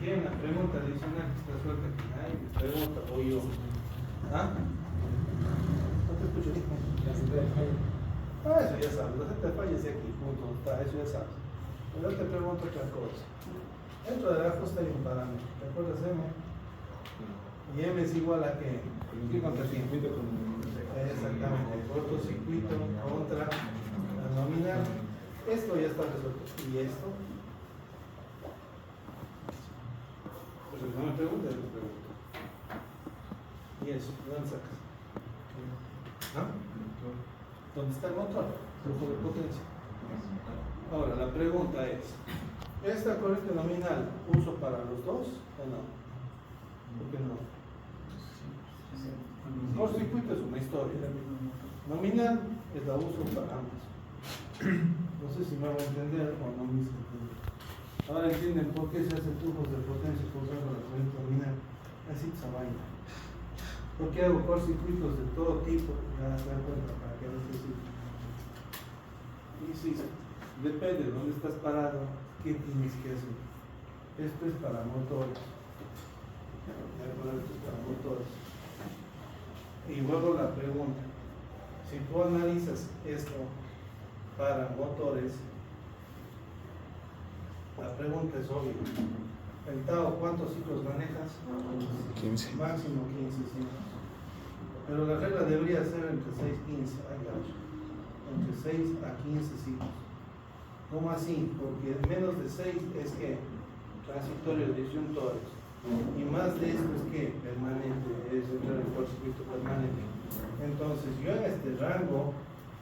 Bien, la pregunta adicional que está suelta aquí. Ay, me pregunta, o yo. ¿Ah? No te escucho, hijo. Eso ya sabes, la gente falla es de aquí, punto, está, eso ya sabes. Pero yo te pregunto otra cosa. Dentro del ajuste hay un parámetro, ¿te acuerdas, M? Y M es igual a qué? Cortocircuito con... Exactamente, cortocircuito contra la nominal. Esto ya está resuelto. ¿Y esto? Pues no me preguntes, me pregunto. ¿Y eso? ¿Dónde sacas? ¿Ah? ¿Dónde está el motor? Flujo de potencia. Ahora, la pregunta es, ¿esta corriente nominal uso para los dos o no? ¿Por qué no? Cortocircuito es una historia. Nominal es la uso para ambos. No sé si me voy a entender o no me hice entender. Ahora entienden por qué se hacen flujos de potencia usando la corriente nominal. Así esa vaina. ¿Por qué hago cortocircuitos de todo tipo? Ya se dan cuenta para qué necesito. Y sí, depende de dónde estás parado, qué tienes que hacer. Esto es para motores. Esto es para motores. Y luego la pregunta, si tú analizas esto para motores, la pregunta es obvia. El Tao, ¿cuántos ciclos manejas? 15. Máximo 15 ciclos. Pero la regla debería ser entre 6 y 15, entre 6 a 15 ciclos. ¿Cómo así? Porque menos de 6 es que transitorio de disyuntores. Y más de esto es que permanente, es entrar en cortocircuito permanente. Entonces yo en este rango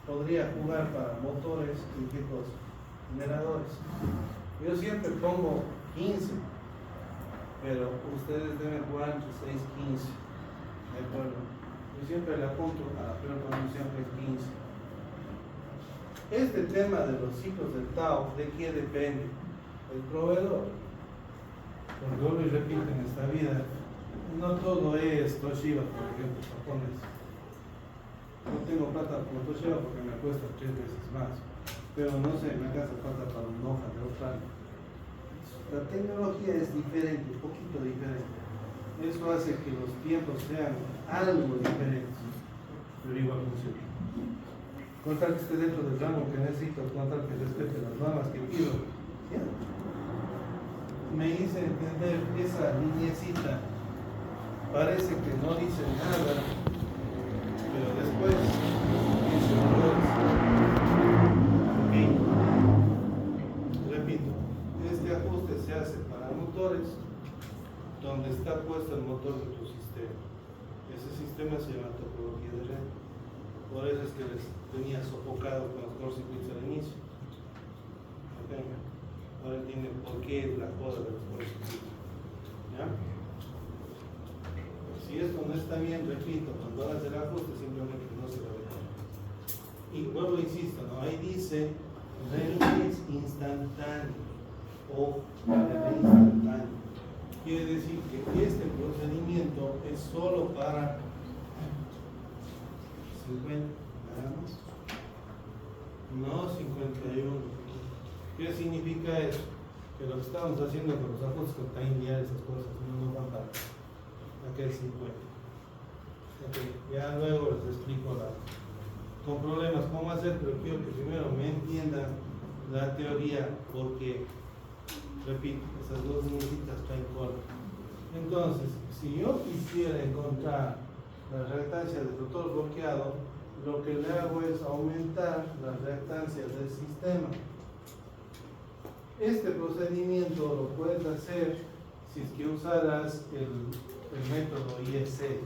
podría jugar para motores y qué cosa, generadores. Yo siempre pongo 15, pero ustedes deben jugar entre 6 y 15, ¿de acuerdo? Yo siempre le apunto a la peor condición que es 15. Este tema de los ciclos del Tao, ¿de qué depende? El proveedor. Porque vuelvo y repito, en esta vida, no todo es Toshiba, por ejemplo, japonés. No tengo plata por Toshiba porque me cuesta 3 veces más. Pero no sé, me alcanza plata para un hoja de Australia. La tecnología es diferente, un poquito diferente. Eso hace que los tiempos sean algo diferentes, pero igual funciona. Con tal que esté dentro del rango que necesito, con tal que respete las normas que pido, ¿ya? Me hice entender esa liniecita, parece que no dice nada, pero después dice ok. Repito, este ajuste se hace para motores donde está puesto el motor de tu sistema. Ese sistema se llama topología de red. Por eso es que les tenía sofocado con los cortocircuitos al inicio. Okay. Ahora entienden por qué es la joda de los cortocircuitos. ¿Ya? Si esto no está bien, repito, cuando hagas el ajuste simplemente no se va a ver. Y luego insisto, ¿no? Ahí dice release instantáneo o relé instantáneo. Quiere decir que este procedimiento es solo para 50, nada más. No 51. ¿Qué significa eso? Que lo que estamos haciendo con los ajustes con time dial, esas cosas, no van para aquel 50. Okay. Ya luego les explico con problemas cómo hacer, pero quiero que primero me entiendan la teoría, porque, repito, esas dos niñitas traen cola. Entonces, si yo quisiera encontrar la reactancia del rotor bloqueado, lo que le hago es aumentar las reactancias del sistema. Este procedimiento lo puedes hacer si es que usaras el método IEC.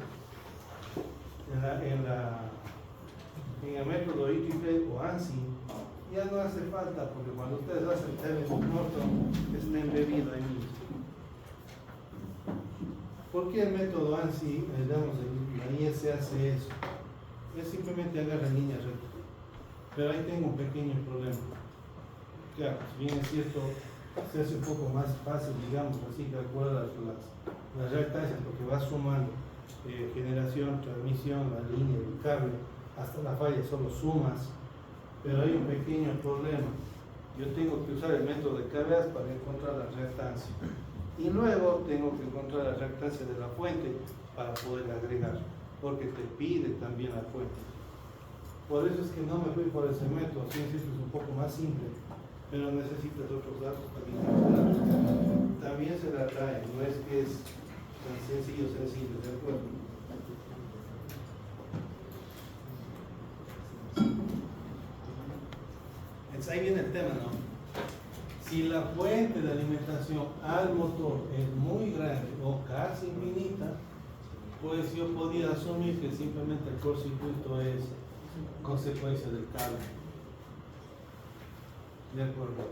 En el método IEEE o ANSI ya no hace falta, porque cuando ustedes hacen Telemac Norton está embebido ahí mismo. ¿Por qué el método ANSI, digamos, la IEC hace eso? Es simplemente agarra líneas rectas. Pero ahí tengo un pequeño problema. Claro, si bien es cierto, se hace un poco más fácil, digamos así, calcular las reactancias, porque va sumando generación, transmisión, la línea, el cable, hasta la falla solo sumas, pero hay un pequeño problema. Yo tengo que usar el método de Cabas para encontrar la reactancia. Y luego tengo que encontrar la reactancia de la fuente para poder agregar, porque te pide también la fuente. Por eso es que no me fui por ese método, así es un poco más simple, pero necesitas otros datos también. También se la trae, no es que es tan sencillo, ¿de acuerdo? Entonces ahí viene el tema, ¿no? Si la fuente de alimentación al motor es muy grande o casi infinita, pues yo podía asumir que simplemente el cortocircuito es consecuencia del cable. ¿De acuerdo?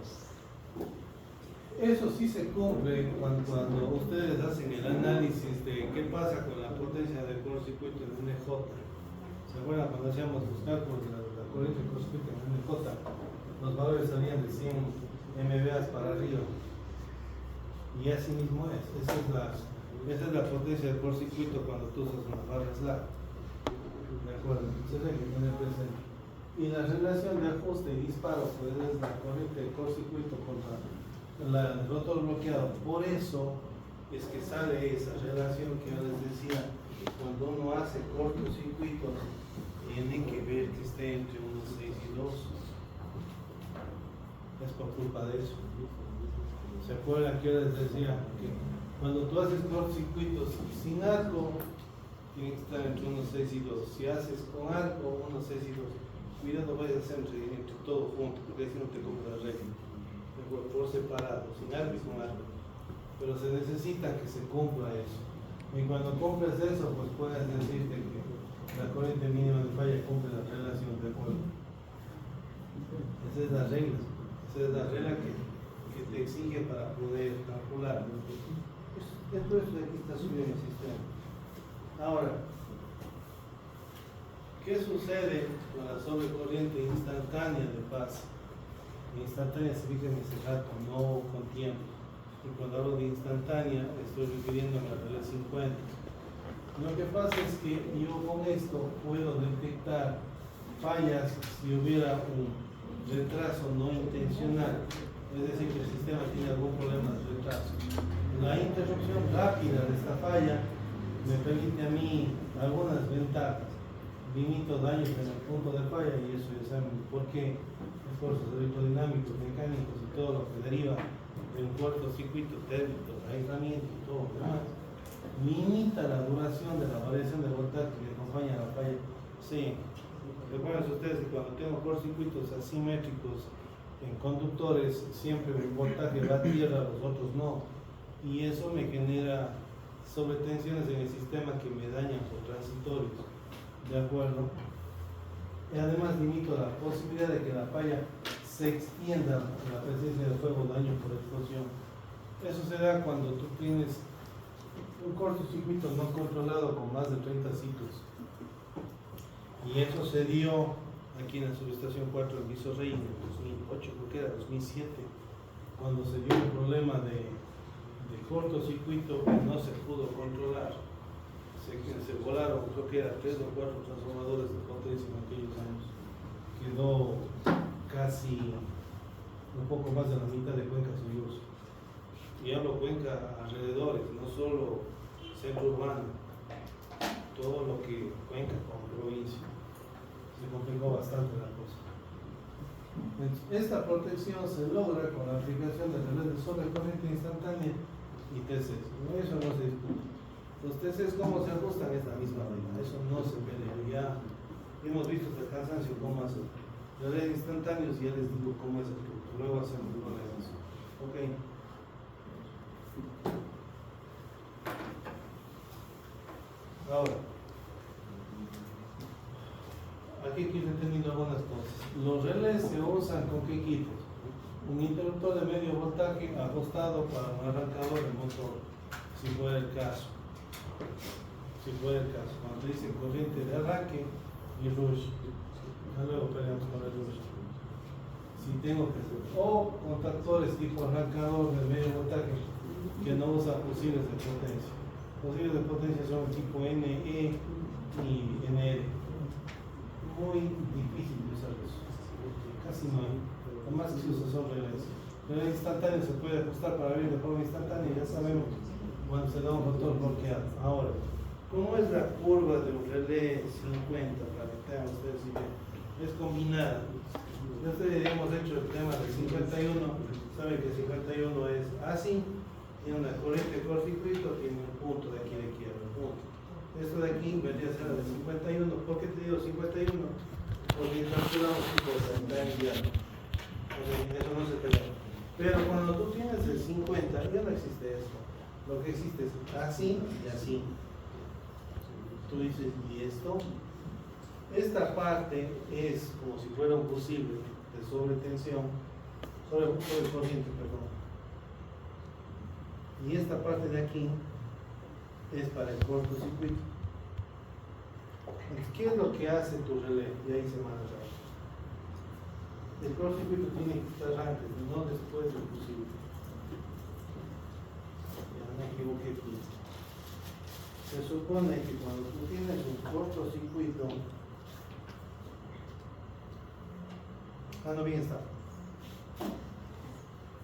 Eso sí se cumple cuando ustedes hacen el análisis de qué pasa con la potencia del cortocircuito en un EJ. ¿Se acuerdan cuando hacíamos los cálculos de la corriente del cortocircuito en un EJ? Los valores salían de 100 MVA para arriba. Y así mismo es. Esa es la potencia del cortocircuito cuando tú usas una barra slab. ¿De acuerdo? Entonces hay que tener presente. Y la relación de ajuste y disparo pues es la corriente del cortocircuito contra el rotor bloqueado. Por eso es que sale esa relación que yo les decía, cuando uno hace cortocircuitos tiene que ver que esté entre unos 6 y 2. Es por culpa de eso. ¿Se acuerdan que yo les decía que cuando tú haces cortocircuitos sin arco tiene que estar entre unos 6 y 2? Si haces con arco, unos 6 y 2. Cuidado, vayas a hacer entre todo junto, porque si no te compra la regla. Por separado, sin arco y con arco. Pero se necesita que se cumpla eso. Y cuando cumples eso, pues puedes decirte que la corriente mínima de falla cumple la relación de acuerdo. Esa es la regla. Esa es la regla que te exige para poder calcular. Pues, después de aquí está subido el sistema. Ahora, ¿qué sucede con la sobrecorriente instantánea de fase? Instantánea significa en ese rato, no con tiempo. Y cuando hablo de instantánea, estoy refiriéndome a la regla 50. Lo que pasa es que yo con esto puedo detectar fallas si hubiera un retraso no intencional, es decir, que el sistema tiene algún problema de retraso. La interrupción rápida de esta falla me permite a mí algunas ventajas. Limito daños en el punto de falla y eso ya saben por qué esfuerzos electrodinámicos, mecánicos y todo lo que deriva de un cortocircuito térmico, aislamiento y todo lo demás. Limita la duración de la variación de voltaje que acompaña a la falla. Sí. Recuerden ustedes que cuando tengo cortocircuitos asimétricos en conductores, siempre el voltaje va a tierra, los otros no. Y eso me genera sobretensiones en el sistema que me dañan por transitorios. ¿De acuerdo? Y además limito la posibilidad de que la falla se extienda la presencia de fuego o daño por explosión. Eso se da cuando tú tienes un cortocircuito no controlado con más de 30 ciclos. Y eso se dio aquí en la subestación 4 en Visorrey en el 2008, creo que era 2007, cuando se dio un problema de cortocircuito que no se pudo controlar. Se volaron, creo que eran 3 o 4 transformadores de potencia en aquellos años. Quedó casi un poco más de la mitad de Cuenca sin luz. Y hablo Cuenca alrededores, no solo centro urbano, todo lo que Cuenca como provincia. Se complicó bastante la cosa. Esta protección se logra con la aplicación de relés de sobrecorriente instantánea y TCs. Eso no se discute. Los TCs, ¿cómo se ajustan? Es la misma regla. Eso no se pelea. Ya hemos visto hasta el cansancio cómo hacer relés instantáneos y ya les digo cómo es el truco. Luego hacemos problemas. Ok. Ahora, aquí quiero entender algunas cosas. Los relés se usan con qué equipos. Un interruptor de medio voltaje ajustado para un arrancador de motor, si fuera el caso. Cuando te dicen corriente de arranque y rush, luego peleamos con el rush. Si tengo que hacer, o contactores tipo arrancador de medio voltaje que no usan fusibles de potencia. Fusibles de potencia son tipo NE y NR. Muy difícil de usar eso, casi no hay. Lo más que se usa son relés. Pero el instantáneo se puede ajustar para abrir de forma instantánea, ya sabemos cuando se da un rotor bloqueado. Ahora, ¿cómo es la curva de un relé 50? Para que tengan ustedes idea. Es combinada. Nosotros hemos hecho el tema del 51, saben que el 51 es así, tiene una corriente de cortocircuito, tiene un punto de aquí de quiebra, un punto. Esto de aquí vendría a ser el 51. ¿Por qué te digo 51? Porque calculamos un porcentaje diario. Eso no se pelea. Pero cuando tú tienes el 50, ya no existe eso. Lo que existe es así y así. Tú dices, ¿y esto? Esta parte es como si fuera un fusible de sobretensión, sobrecorriente, perdón. Y esta parte de aquí es para el cortocircuito. Entonces, ¿qué es lo que hace tu relé? Y ahí se maneja. El cortocircuito tiene que estar antes, no después del fusible. Ya me equivoqué aquí. Se supone que cuando tú tienes un cortocircuito, no, bien está.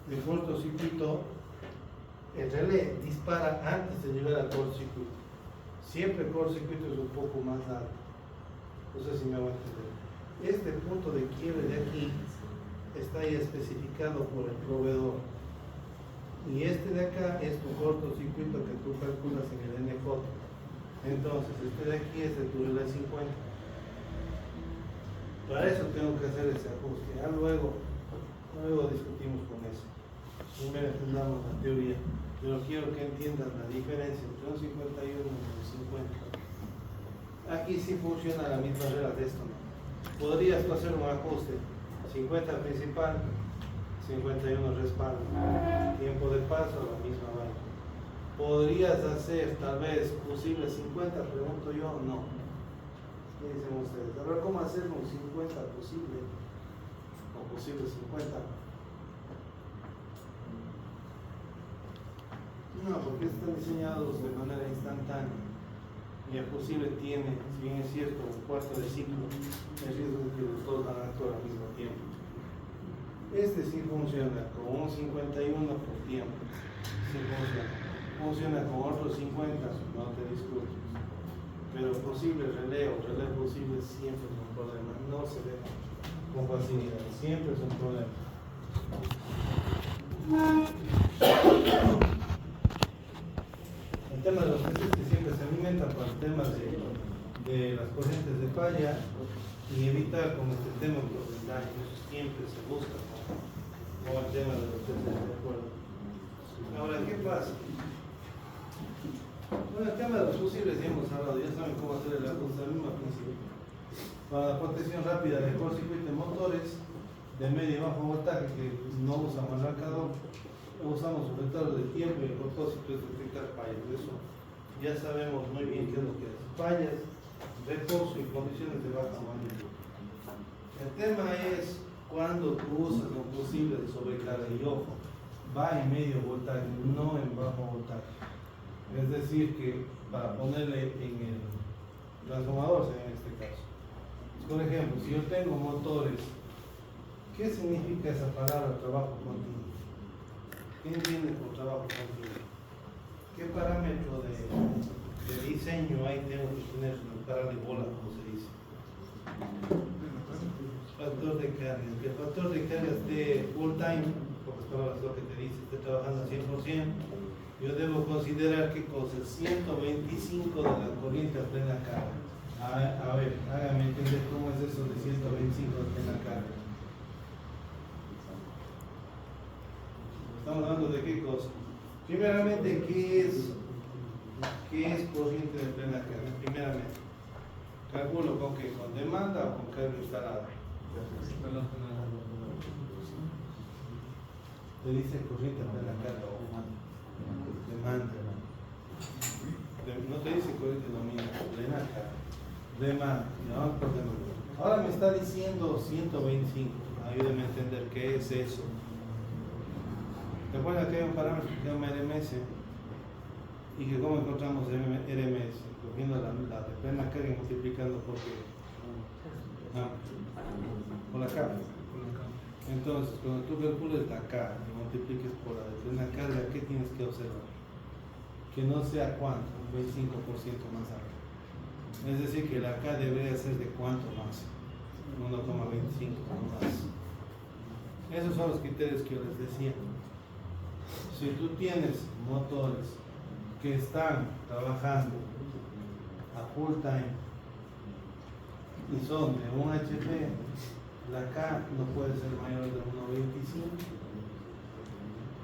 El cortocircuito, el relé dispara antes de llegar al cortocircuito. Siempre el cortocircuito es un poco más alto. No sé si me voy a entender. Este punto de quiebre de aquí está ya especificado por el proveedor. Y este de acá es tu cortocircuito que tú calculas en el NJ. Entonces, este de aquí es el tu relé 50. Para eso tengo que hacer ese ajuste. Ya luego discutimos con eso. Primero entendamos la teoría. Pero quiero que entiendan la diferencia entre un 51 y un 50. Aquí sí funciona la misma regla de esto, ¿no? Podrías tú hacer un ajuste. 50 principal, 51 respaldo. Tiempo de paso, la misma vaina. ¿Podrías hacer tal vez fusible 50? Pregunto yo, no. ¿Qué dicen ustedes? Ahora, ¿cómo hacer un 50 posible? O posible 50. No, porque están diseñados de manera instantánea. Y el fusible tiene, si bien es cierto, un cuarto de ciclo, el riesgo de que los dos van a actuar al mismo tiempo. Este sí funciona con un 51 por tiempo. Sí funciona. Funciona con otros 50, no te discuto. Pero posible relé o relé posible siempre es un problema, no se ve con facilidad, siempre es un problema. El tema de los testes que siempre se alimentan con el tema de las corrientes de falla y evitar con este tema los daños, siempre se busca con el tema de los testes de acuerdo. Ahora, ¿qué pasa? Bueno, el tema de los fusibles ya hemos hablado, ya saben cómo hacer el ajuste al mismo principio. Para la protección rápida de cortocircuito de motores de medio y bajo voltaje que no usamos arrancador, usamos sujetador de tiempo y el propósito es detectar fallas. De eso ya sabemos muy bien qué es lo que es. Fallas, reposo y condiciones de baja magnitud. El tema es cuando tú usas un fusible de sobrecarga y ojo, va en medio voltaje, no en bajo voltaje. Es decir, que para ponerle en el transformador, en este caso. Por ejemplo, si yo tengo motores, ¿qué significa esa palabra trabajo continuo? ¿Qué entiende por trabajo continuo? ¿Qué parámetro de diseño hay tengo que tener para de bola, como se dice? Factor de carga. Que el factor de carga esté full time, porque es para lo que te dice, esté trabajando al 100%. Yo debo considerar qué cosa, 125 de la corriente a plena carga. A ver, hágame entender cómo es eso de 125 a plena carga. Estamos hablando de qué cosa. Primeramente, ¿qué es corriente de plena carga? Primeramente, calculo con qué, con demanda o con carga instalada. Te dice corriente a plena carga. Demanda. No te dice corriente nominal, plena carga. Demanda. No, por demanda. Ahora me está diciendo 125. Ayúdame a entender qué es eso. Recuerda que hay un parámetro que se llama RMS y que cómo encontramos RMS, cogiendo la de plena carga y multiplicando por qué. Por la carga. Entonces, cuando tú calcules la K y multipliques por la de plena carga, ¿qué tienes que observar? Que no sea cuánto, un 25% más alto. Es decir, que la K debería ser de cuánto más, 1,25 o más. Esos son los criterios que yo les decía. Si tú tienes motores que están trabajando a full time y son de 1 HP, la K no puede ser mayor de 1,25.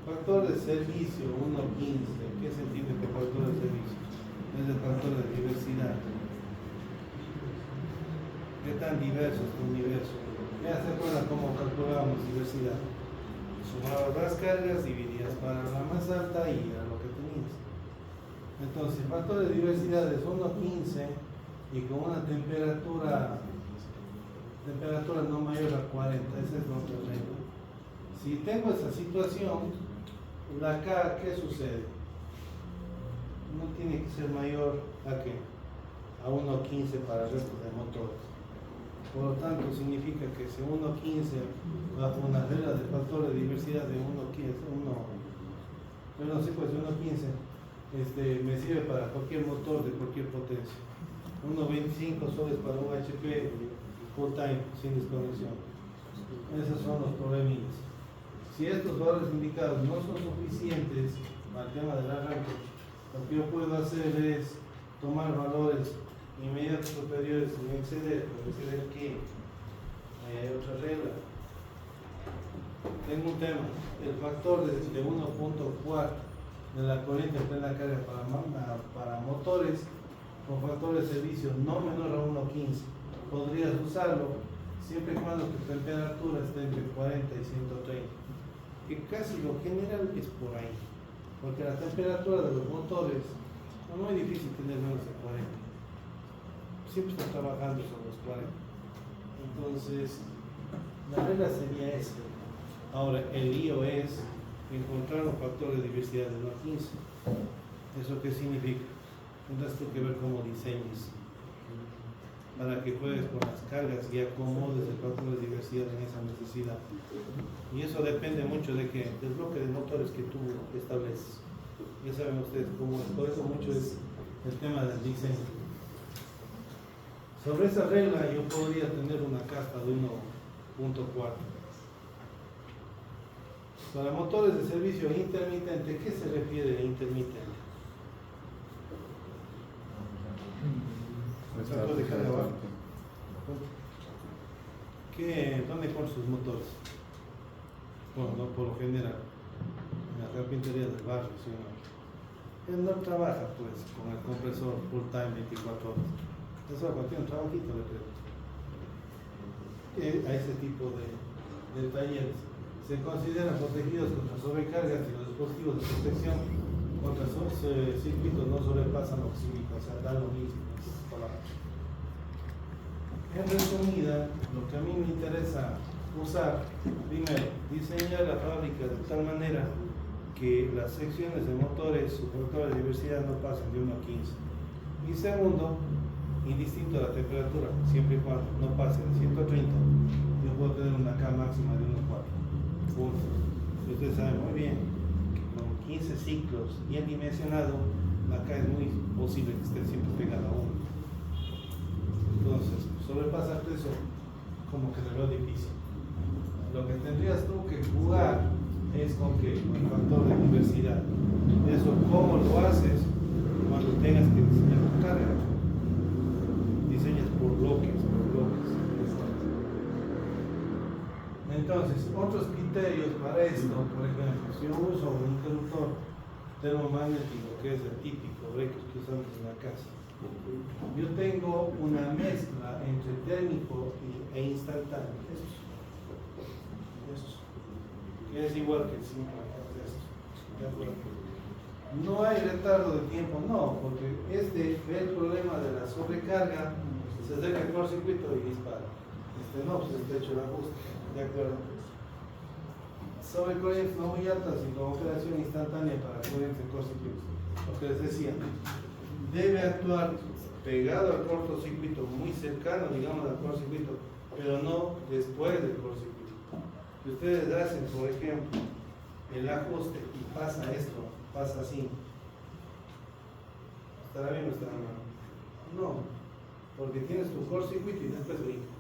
Factor de servicio 1,15. ¿Qué se entiende por factor de servicio? Es el factor de diversidad. ¿Qué tan diverso es tu universo? Ya se acuerdan cómo calculábamos diversidad. Sumabas las cargas, dividías para la más alta y era lo que tenías. Entonces, el factor de diversidad es 1,15 y con una temperatura no mayor a 40. Ese es nuestro regla. Si tengo esa situación, la K, ¿qué sucede? No tiene que ser mayor ¿a qué? A 1,15 para el resto de motores. Por lo tanto, significa que si 1,15 bajo una regla de factor de diversidad de 1,15, me sirve para cualquier motor de cualquier potencia. 1,25 soles para un HP full time sin desconexión. Esos son los problemas. Si estos valores indicados no son suficientes para el tema del arranque, lo que yo puedo hacer es tomar valores inmediatos superiores sin exceder. ¿Exceder qué? Ahí hay otra regla. Tengo un tema, el factor de 1,4 de la corriente en plena carga para motores con factor de servicio no menor a 1,15. Podrías usarlo siempre y cuando tu temperatura esté entre 40 y 130, que casi lo general es por ahí, porque la temperatura de los motores no es muy difícil tener menos de 40. Siempre está trabajando sobre los 40. Entonces, la regla sería esa. Ahora, el lío es encontrar un factor de diversidad de 1,15. ¿Eso qué significa? Tendrás tú que ver cómo diseñes para que juegues con las cargas y acomodes el factor de diversidad en esa necesidad. Y eso depende mucho del bloque de motores que tú estableces. Ya saben ustedes cómo es. Por eso mucho es el tema del diseño. Sobre esa regla yo podría tener una casta de 1,4. Para motores de servicio intermitente, ¿qué se refiere a intermitente? ¿Dónde ponen sus motores? Bueno, no por lo general, en la carpintería del barrio, ¿sí o no? Él no trabaja pues con el compresor full time 24 horas. Eso tiene un trabajito, le creo. A ese tipo de talleres se consideran protegidos contra sobrecargas y los dispositivos de protección contra circuitos no sobrepasan los cívicos, o sea, da lo mismo. En resumida, lo que a mí me interesa usar, primero, diseñar la fábrica de tal manera que las secciones de motores, su factor de diversidad no pasen de 1,15. Y segundo, indistinto a la temperatura, siempre y cuando no pase de 130, yo puedo tener una K máxima de 1,4. Punto. Y ustedes saben muy bien que con 15 ciclos bien dimensionado, la K es muy posible que esté siempre pegada a 1. Entonces, sobrepasar eso como que le veo difícil. Lo que tendrías tú que jugar es con el factor de diversidad. Eso, ¿cómo lo haces? Cuando tengas que diseñar tu carga, diseñas por bloques. Entonces, otros criterios para esto, por ejemplo, si yo uso un interruptor termomagnético, que es el típico breaker que usamos en la casa, yo tengo una mezcla entre térmico e instantáneo. Eso. Que es igual que el simple esto. No hay retardo de tiempo, no, porque ve el problema de la sobrecarga, se acerca el cortocircuito y dispara. No, pues está hecho el ajuste, ¿de acuerdo? Sobre corrientes no muy altas y con operación instantánea para corrientes en cortocircuito. Lo que les decía, debe actuar pegado al cortocircuito, muy cercano, digamos, al cortocircuito, pero no después del cortocircuito. Si ustedes hacen, por ejemplo, el ajuste y pasa esto, pasa así, ¿estará bien o estará mal? No, porque tienes tu cortocircuito y después brinca.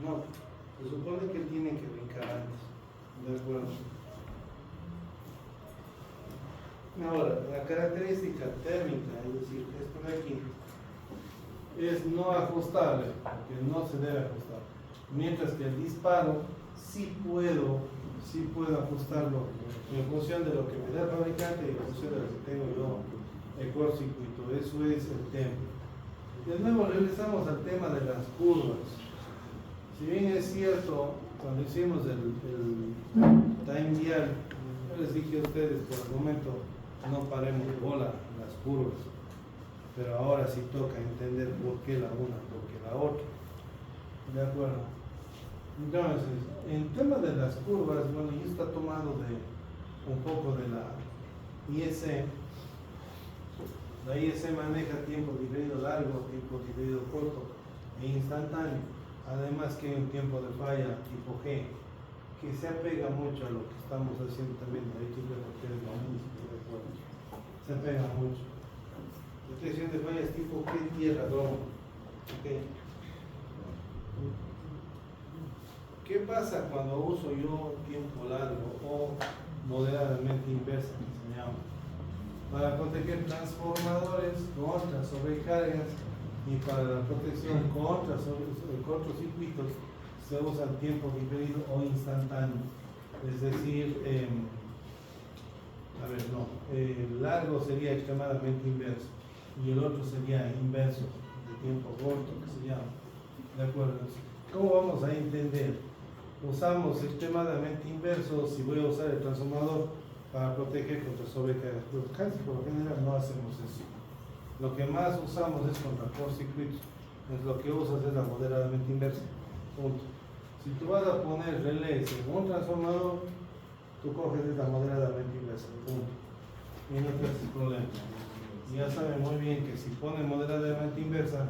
No, se supone que tiene que brincar antes. ¿De acuerdo? Ahora, la característica térmica, es decir, esto de aquí, es no ajustable, porque no se debe ajustar. Mientras que el disparo sí puedo ajustarlo en función de lo que me da el fabricante y en función de lo que tengo yo el cortocircuito. Eso es el tema. De nuevo regresamos al tema de las curvas. Si bien es cierto, cuando hicimos el time dial, yo les dije a ustedes, por el momento no paremos bola las curvas, pero ahora sí toca entender por qué la una, por qué la otra. ¿De acuerdo? Entonces, en tema de las curvas, bueno, yo está tomado de un poco de la IEC. La IEC maneja tiempo diferido largo, tiempo diferido corto e instantáneo. Además que hay un tiempo de falla tipo G, que se apega mucho a lo que estamos haciendo también de hecho, porque es lo mismo, ¿de acuerdo? Se apega mucho. La detección de fallas tipo G, tierra, dron. ¿Okay? ¿Qué pasa cuando uso yo tiempo largo o moderadamente inversa, que se llama? Para proteger transformadores contra sobrecargas y para la protección contra cortocircuitos se usa tiempo diferido o instantáneo. Es decir, el largo sería extremadamente inverso y el otro sería inverso de tiempo corto, que se llama. ¿De acuerdo? ¿Cómo vamos a entender? Usamos extremadamente inverso si voy a usar el transformador para proteger contra sobrecargas. Pero casi por lo general no hacemos eso. Lo que más usamos es contra cortocircuitos. Lo que usas es la moderadamente inversa. Punto. Si tú vas a poner relés en un transformador, tú coges esta moderadamente inversa. Punto. Y no te haces problema. Y ya saben muy bien que si pones moderadamente inversa,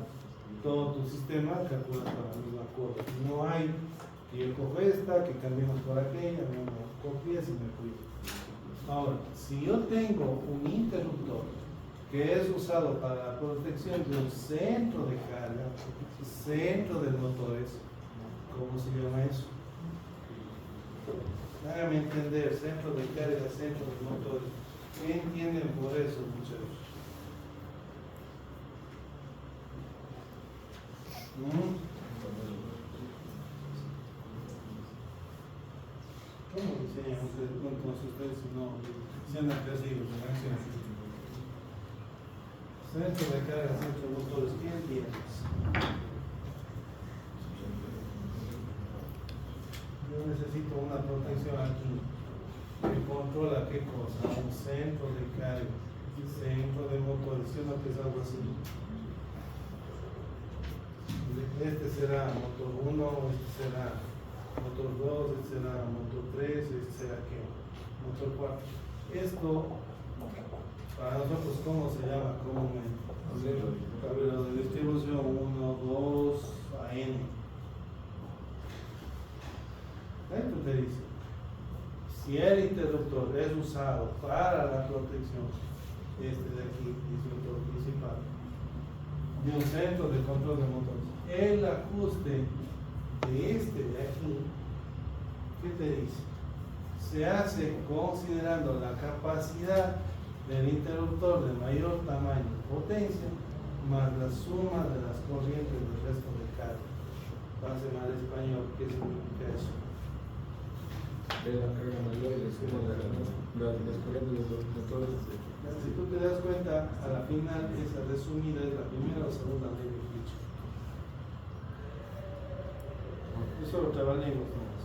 todo tu sistema calcula con la misma curva. No hay que yo cojo esta, que cambiemos por aquella, no copias y me cuido. Ahora, si yo tengo un interruptor que es usado para la protección de un centro de carga, centro de motores, ¿cómo se llama eso? Háganme entender, centro de carga, centro de motores. ¿Qué entienden por eso, muchachos? ¿Cómo diseñan ustedes si no andan agresivos en acción? Centro de carga, centro de motores, ¿qué entiendes? Yo necesito una protección aquí que controla qué cosa, un centro de carga, centro de motores, si no es algo así. Este será motor 1, este será motor 2, este será motor 3, este será ¿qué? Motor 4. Esto, para nosotros, ¿cómo se llama comúnmente? Tablero de distribución 1, 2, a N. Esto te dice, si el interruptor es usado para la protección, este de aquí, disjuntor principal, de un centro de control de motores, el ajuste de este de aquí, ¿qué te dice? Se hace considerando la capacidad del interruptor de mayor tamaño y potencia más la suma de las corrientes del resto de carga. Pase mal español, ¿qué significa eso? De la carga mayor y la suma de las corrientes de los motores. Si tú te das cuenta, a la final esa resumida es la primera o segunda ley de Fichte. Eso lo trabajamos nomás.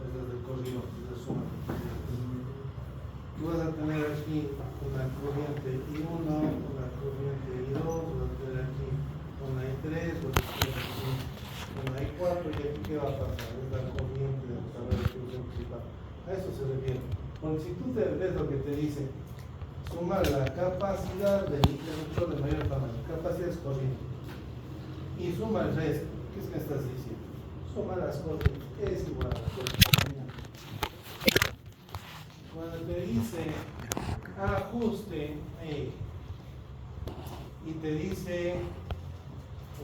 Esa es de corriente, de suma. Tú vas a tener aquí una corriente I1, una corriente I2, vas a tener aquí una I3, vas a tener aquí una I4, y aquí ¿qué va a pasar? Es la corriente de la tabla de distribución principal. A eso se refiere. Porque si tú te ves lo que te dice, sumar la capacidad del interruptor de mayor tamaño, capacidad es corriente, y suma el resto, ¿qué es que estás diciendo? Toma las cosas, es igual a las cosas. Cuando te dice ajuste y te dice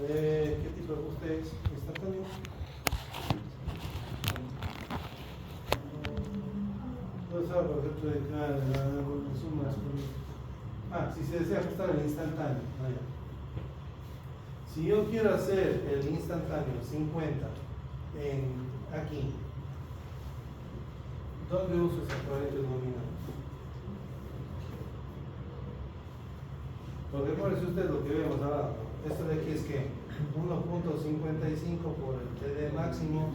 ¿qué tipo de ajuste es? ¿Instantáneo? No sabe por ejemplo de la suma. Si se desea ajustar el instantáneo. Si yo quiero hacer el instantáneo 50 aquí, ¿dónde uso esa corriente nominal? Porque recuerde usted lo que vemos ahora, ¿no? Esto de aquí es que 1.55 por el TD máximo,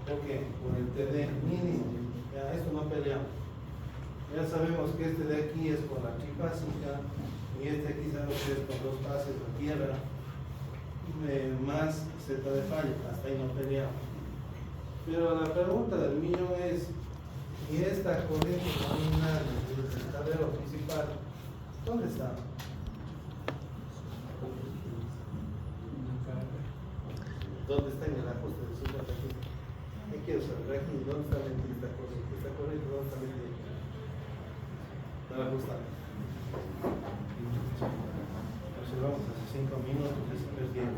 ¿por qué? Por el TD mínimo. Ya, esto no peleamos. Ya sabemos que este de aquí es por la trifásica y este aquí sabemos que es por dos fases de tierra más z de falla. Hasta ahí no peleamos. Pero la pregunta del millón es, ¿y esta corriente nominal del tablero principal dónde está? ¿Dónde está en el ajuste del 50 aquí? ¿Qué quiero saber aquí? ¿Dónde está metida esta corriente? ¿Esta corriente dónde está metida? Para ajustar. Observamos hace 5 minutos, es bien.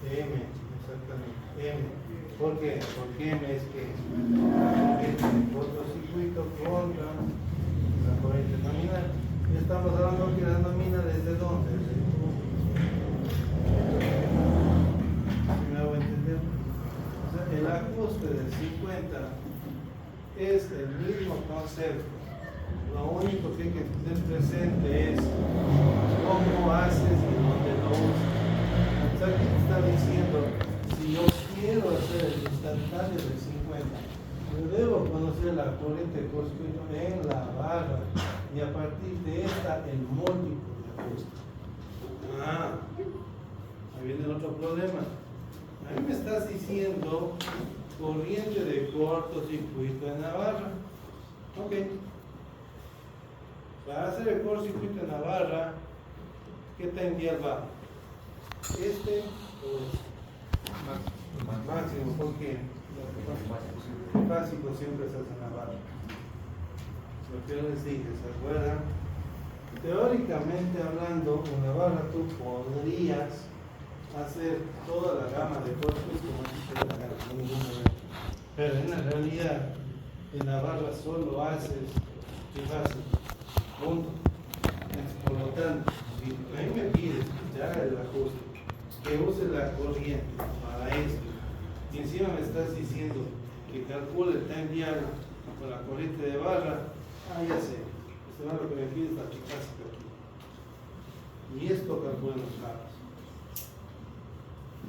M, exactamente. M. ¿Por qué? Porque M es que la corriente de cortocircuito contra la corriente nominal. Y estamos hablando que la nominal es de dónde? ¿Sí me hago entender? O sea, el ajuste del 50 es el mismo concepto. Lo único que hay que tener presente es cómo haces y dónde lo usas. O sea, aquí te está diciendo, si yo quiero hacer el instantáneo del 50, yo debo conocer la corriente de cortocircuito en la barra y a partir de esta el múltiplo de ajuste. Ahí viene el otro problema. A mí me estás diciendo corriente de cortocircuito en la barra. Ok. Para hacer el cortocircuito en la barra, ¿qué tendial va? ¿Este o este? Máximo, porque el básico siempre se hace en la barra. Lo que yo les dije, ¿se acuerdan? Teóricamente hablando, en la barra tú podrías hacer toda la gama de cortes como si te la gana, no ningún problema. Pero en la realidad, en la barra solo haces fácil, punto. Por lo tanto, si a mí me pides que haga el ajuste, que use la corriente para esto, y encima me estás diciendo que calcule el time diario con la corriente de barra, ya sé, esto es lo que me pide la trifásica aquí. Y esto calcula los carros.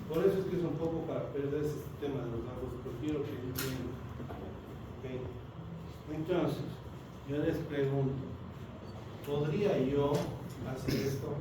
Por eso es que es un poco para perder ese tema de los ajustes, prefiero que entiendan. ¿Okay? Entonces, yo les pregunto, ¿podría yo hacer esto?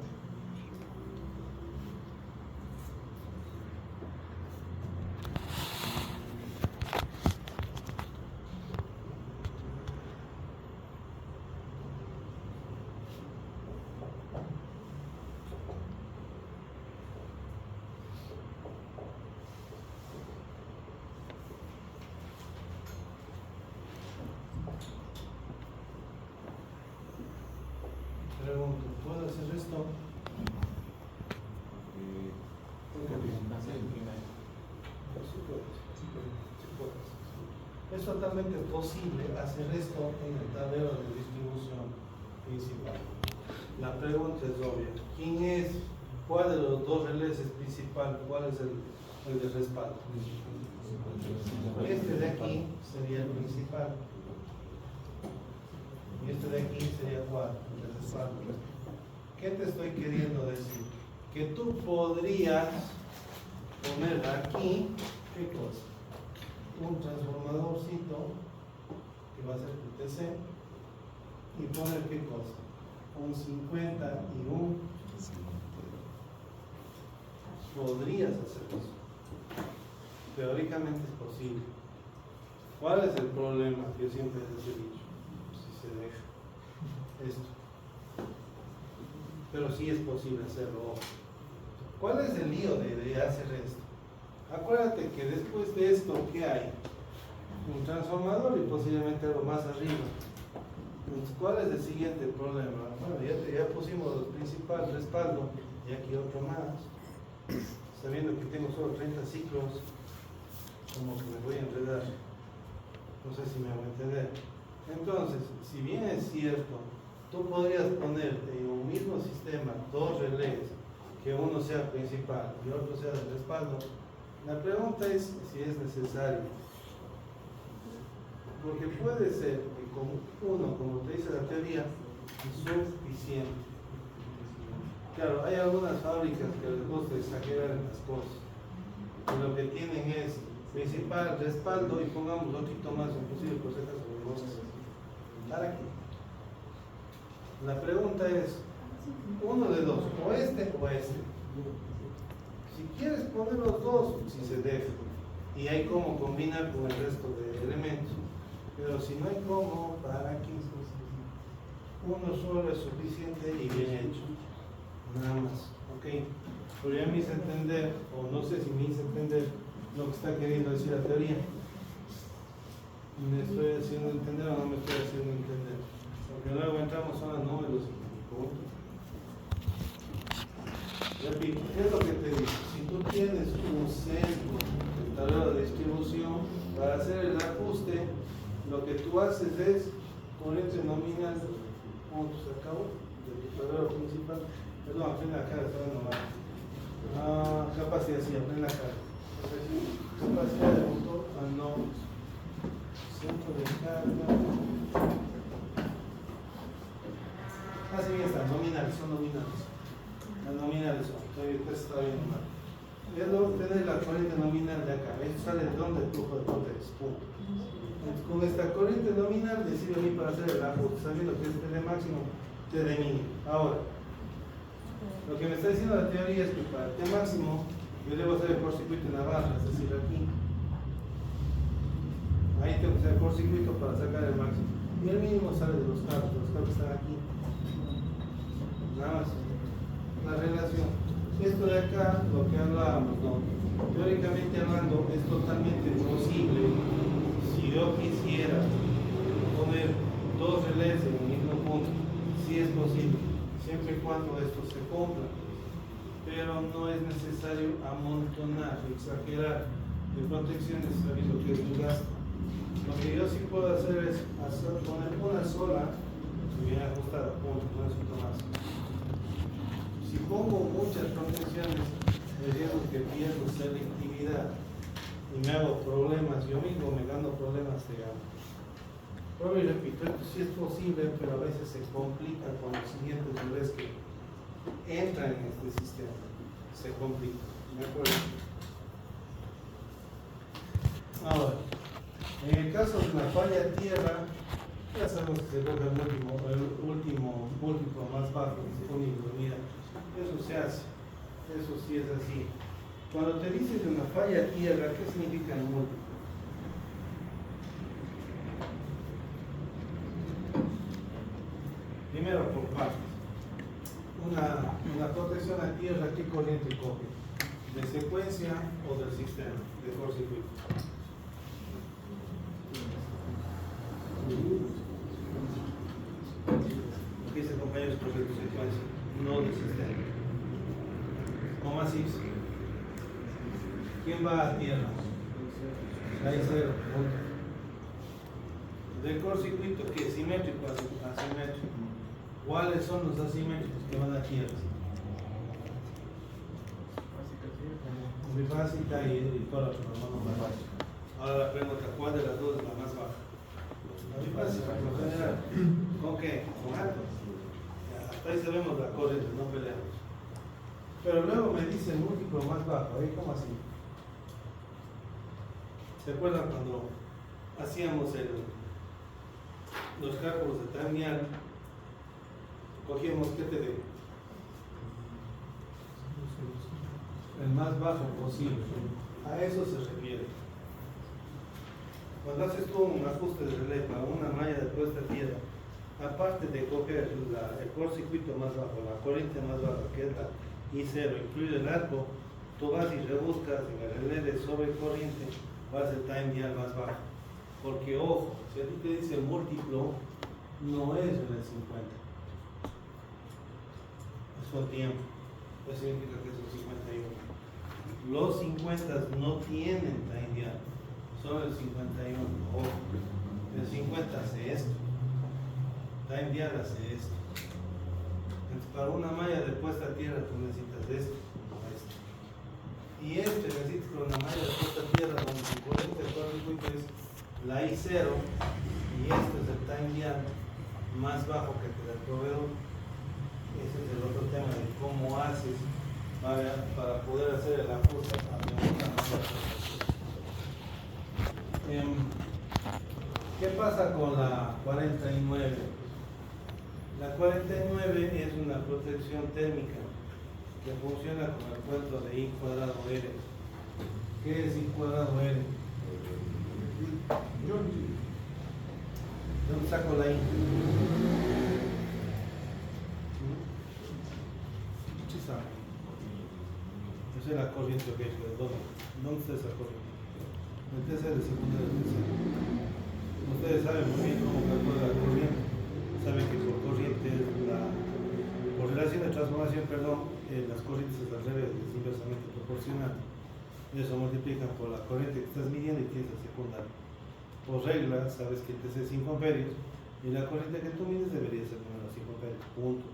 Pregunto, ¿puedo hacer esto? Es totalmente posible hacer esto en el tablero de distribución principal. La pregunta es obvia. ¿Quién es? ¿Cuál de los dos relés es principal? ¿Cuál es el de respaldo? Este de aquí sería el principal. Y este de aquí sería cuál, el de respaldo. ¿Qué te estoy queriendo decir? Que tú podrías poner aquí, ¿qué cosa? Un transformadorcito que va a ser tu TC y poner ¿qué cosa? Un 50 y un. Podrías hacer eso. Teóricamente es posible. ¿Cuál es el problema que yo siempre les he dicho? Si se deja esto. Pero sí es posible hacerlo. ¿Cuál es el lío de hacer esto? Acuérdate que después de esto, ¿qué hay? Un transformador y posiblemente algo más arriba. Entonces, ¿cuál es el siguiente problema? Bueno, ya pusimos el principal respaldo y aquí otro más. Sabiendo que tengo solo 30 ciclos, como que me voy a enredar. No sé si me voy a entender. Entonces, si bien es cierto, tú podrías poner en un mismo sistema dos relés, que uno sea principal y otro sea de respaldo. La pregunta es si es necesario. Porque puede ser que con uno, como te dice la teoría, es suficiente. Claro, hay algunas fábricas que les gusta exagerar en las cosas. Y lo que tienen es principal, respaldo y pongamos otro más, inclusive por si acaso lo vamos a hacer. ¿Para qué? La pregunta es, uno de dos, o este o este. Si quieres poner los dos, si se debe. Y hay cómo combinar con el resto de elementos. Pero si no hay cómo, ¿para qué? Uno solo es suficiente y bien hecho. Nada más. ¿Ok? Pero ya me hice entender, o no sé si me hice entender lo que está queriendo decir la teoría. ¿Me estoy haciendo entender o no me estoy haciendo entender? Porque luego entramos a los números y punto. Repito, ¿qué es lo que te digo? Si tú tienes un centro de tablero de distribución, para hacer el ajuste, lo que tú haces es corriente nominal, punto, se acabó, de tu tablero principal. Perdón, aprende la cara, está dando mal. Capacidad, sí, aprende la cara. Capacidad de motor, no. Centro de carga. Así bien están, nominales, son nominales. Las nominales son, todavía está viendo mal. Es lo que tener la corriente nominal de acá. Esto sale de donde el flujo de potencia. Punto. Entonces, con esta corriente nominal me sirve a mí para hacer el ajuste, sabiendo que es T de máximo, T de mínimo. Ahora, lo que me está diciendo la teoría es que para T máximo yo debo hacer el cortocircuito en la barra, es decir, aquí. Ahí tengo que hacer el cortocircuito para sacar el máximo. Y el mínimo sale de los cabos están aquí. Nada más. La relación. Esto de acá, lo que hablábamos, ¿no? Teóricamente hablando, es totalmente posible. Si yo quisiera poner dos relés en el mismo punto, sí es posible, siempre y cuando esto se cumpla. Pero no es necesario amontonar, exagerar de protecciones, sabiendo que es un gasto. Lo que yo sí puedo hacer es poner una sola y bien ajustada, punto, no necesito más. Si pongo muchas protecciones, me riesgo que pierdo selectividad y me hago problemas, yo mismo me gano problemas de gano. Pero y repito, esto sí es posible, pero a veces se complica con los siguientes relés que entran en este sistema. Se complica, ¿de acuerdo? Ahora, en el caso de una falla tierra, ya sabemos que se coge el último múltiplo más bajo disponible. Mira, eso se hace, eso sí es así. Cuando te dices de una falla tierra, ¿qué significa el múltiplo? Primero por partes. Una protección a tierra, ¿qué corriente coge? ¿De secuencia o del sistema? De cortocircuito. Lo que dice el compañero es de secuencia, no de sistema. ¿Cómo así? ¿Quién va a tierra? Hay cero. Del cortocircuito, que es simétrico, asimétrico. ¿Cuáles son los asimétricos que van a tierra? Bifásica y todas las más básicas. Ahora la pregunta, ¿cuál de las dos es la más baja? La bifásica, por lo general. ¿Con qué? Con alto. Hasta ahí sabemos la corriente, no peleamos. Pero luego me dice el múltiplo más bajo, ¿eh? ¿Cómo así? ¿Se acuerdan cuando hacíamos los cálculos de Tamial? Cogíamos, ¿qué te digo? El más bajo posible. A eso se refiere. Cuando haces tú un ajuste de relé para una malla de puesta a tierra, aparte de coger el cortocircuito más bajo, la corriente más baja, que es la I0, incluir el arco, tú vas y rebuscas en el relé de sobrecorriente, vas a time dial más bajo. Porque ojo, si a ti te dice múltiplo, no es en el 50. Es por tiempo. Eso significa que es el 51. Los 50 no tienen time dial, solo el 51. Ojo, el 50 hace esto. Time dial hace esto. Entonces, para una malla de puesta a tierra tú necesitas esto, no esto. Y necesitas para una malla de puesta a tierra donde su corriente actual es la I0 y este es el time dial más bajo que te da el proveedor. Ese es el otro tema de cómo haces para poder hacer el ajuste a una malla. ¿Qué pasa con la 49? La 49 es una protección térmica que funciona con el cuento de I cuadrado R. ¿Qué es I cuadrado R? ¿Dónde saco la I? Sí sabe. Esa es la corriente que es de ¿dónde está esa corriente? El tercero, el segundo, el tercero. Ustedes saben muy bien cómo calcular la corriente. Saben que por corriente es por relación de transformación, las corrientes es al revés, es inversamente proporcional. Eso multiplica por la corriente que estás midiendo y tienes el secundario. Por regla, sabes que el TC es 5 amperios y la corriente que tú mides debería ser menos 5 amperios, punto.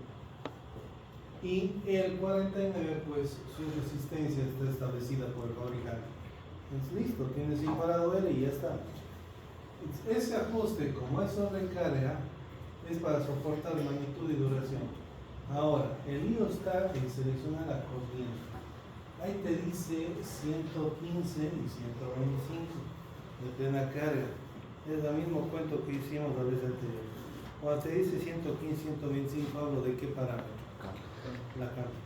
Y el 49, pues su resistencia está establecida por el fabricante. Entonces, listo, tienes I cuadrado R y ya está. Ese ajuste, como es sobrecarga, es para soportar magnitud y duración. Ahora, el lío está en seleccionar la corriente. Ahí te dice 115 y 125 de plena carga. Es el mismo cuento que hicimos la vez anterior. Cuando te dice 115, 125, hablo de qué parámetro. La carga.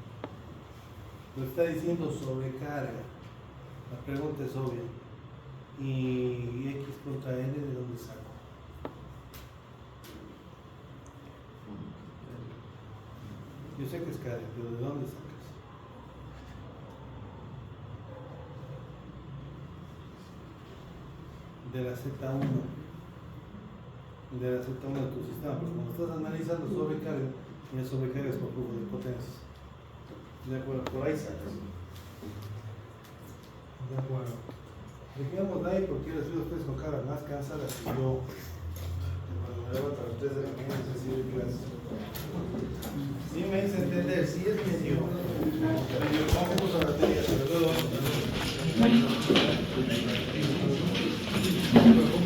Lo está diciendo sobrecarga. La pregunta es obvia. ¿Y X contra N de dónde saco? Yo sé que es carga, pero ¿de dónde sacas? De la Z1. De la Z1 de tu sistema, porque como estás analizando sobrecarga, y la sobrecarga es por flujo de potencia. De acuerdo, por ahí sacas. De acuerdo. Dejemos de ahí porque les veo a ustedes con caras más cansadas que yo. Cuando me levanto a las 3 de la mañana y recibir clases. Sí me hice entender, sí es medio confuso la teoría, pero luego vamos a ver.